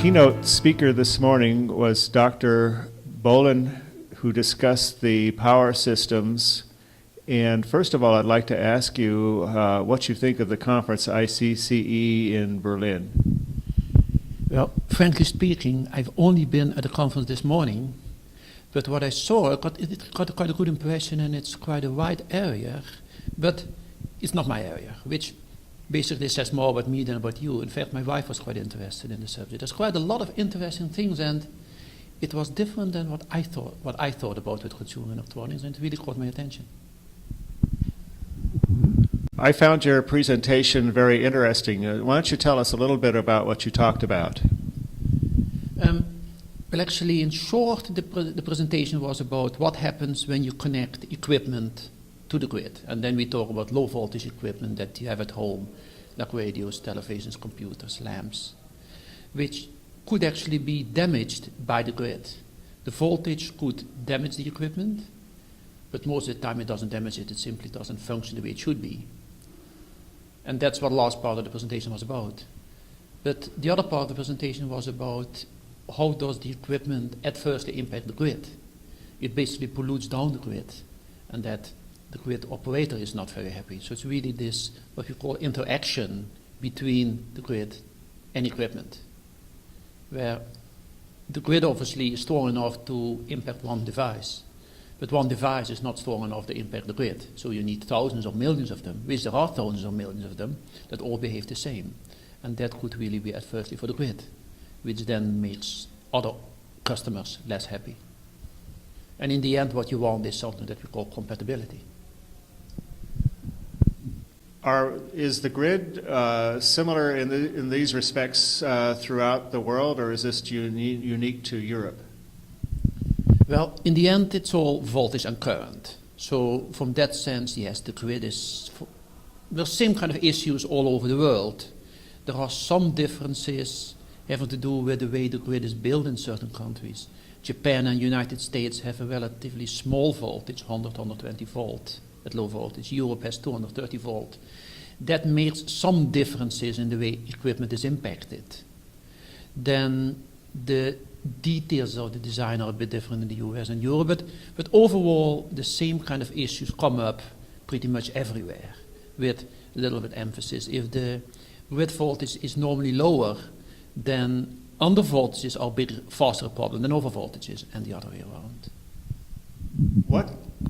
keynote speaker this morning was Dr. Bollen, who discussed the power systems. And first of all, I'd like to ask you what you think of the conference IEEE in Berlin. Well, frankly speaking, I've only been at the conference this morning, but what I saw, it got quite a good impression, and it's quite a wide area, but it's not my area, which basically says more about me than about you. In fact, my wife was quite interested in the subject. There's quite a lot of interesting things, and it was different than what I thought about with consumer electronics, and it really caught my attention. I found your presentation very interesting. Why don't you tell us a little bit about what you talked about? Well, actually, in short, the presentation was about what happens when you connect equipment to the grid. And then we talk about low voltage equipment that you have at home, like radios, televisions, computers, lamps, which could actually be damaged by the grid. The voltage could damage the equipment, but most of the time it doesn't damage it, it simply doesn't function the way it should be. And that's what the last part of the presentation was about. But the other part of the presentation was about how does the equipment adversely impact the grid. It basically pollutes down the grid, and that the grid operator is not very happy. So it's really this, what we call interaction between the grid and equipment, where the grid obviously is strong enough to impact one device, but one device is not strong enough to impact the grid. So you need thousands or millions of them, which there are thousands or millions of them, that all behave the same. And that could really be adversely for the grid, which then makes other customers less happy. And in the end, what you want is something that we call compatibility. Is the grid similar in these respects throughout the world, or is this unique to Europe? Well, in the end, it's all voltage and current. So from that sense, yes, the grid is, there's same kind of issues all over the world. There are some differences having to do with the way the grid is built in certain countries. Japan and United States have a relatively small voltage, 100, 120 volt at low voltage. Europe has 230 volt. That makes some differences in the way equipment is impacted. Then the details of the design are a bit different in the US and Europe, but overall the same kind of issues come up pretty much everywhere, with a little bit emphasis. If the grid voltage is normally lower, then under voltages are a bigger, faster problem than over voltages, and the other way around.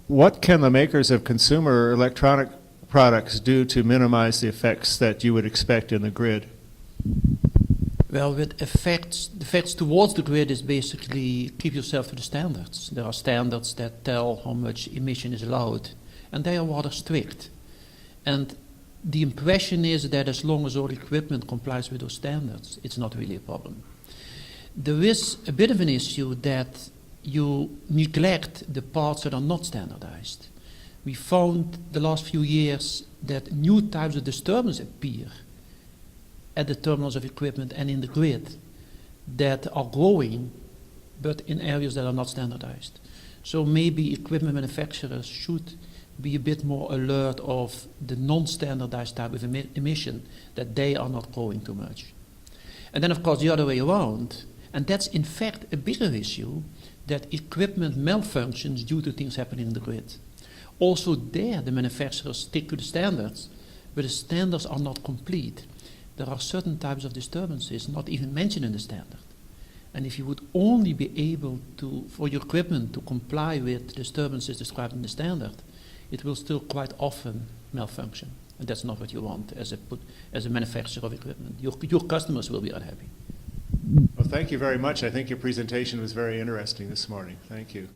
What can the makers of consumer electronic products do to minimize the effects that you would expect in the grid? Well, with the effects towards the grid is basically keep yourself to the standards. There are standards that tell how much emission is allowed, and they are rather strict. And the impression is that as long as all equipment complies with those standards, it's not really a problem. There is a bit of an issue that you neglect the parts that are not standardized. We found the last few years that new types of disturbance appear at the terminals of equipment and in the grid that are growing, but in areas that are not standardized. So maybe equipment manufacturers should be a bit more alert of the non-standardized type of emission, that they are not growing too much. And then of course the other way around, and that's in fact a bigger issue, that equipment malfunctions due to things happening in the grid. Also there the manufacturers stick to the standards, but the standards are not complete. There are certain types of disturbances not even mentioned in the standard. And if you would only be able to, for your equipment to comply with disturbances described in the standard, it will still quite often malfunction. And that's not what you want as a manufacturer of equipment. Your customers will be unhappy. Well, thank you very much. I think your presentation was very interesting this morning. Thank you.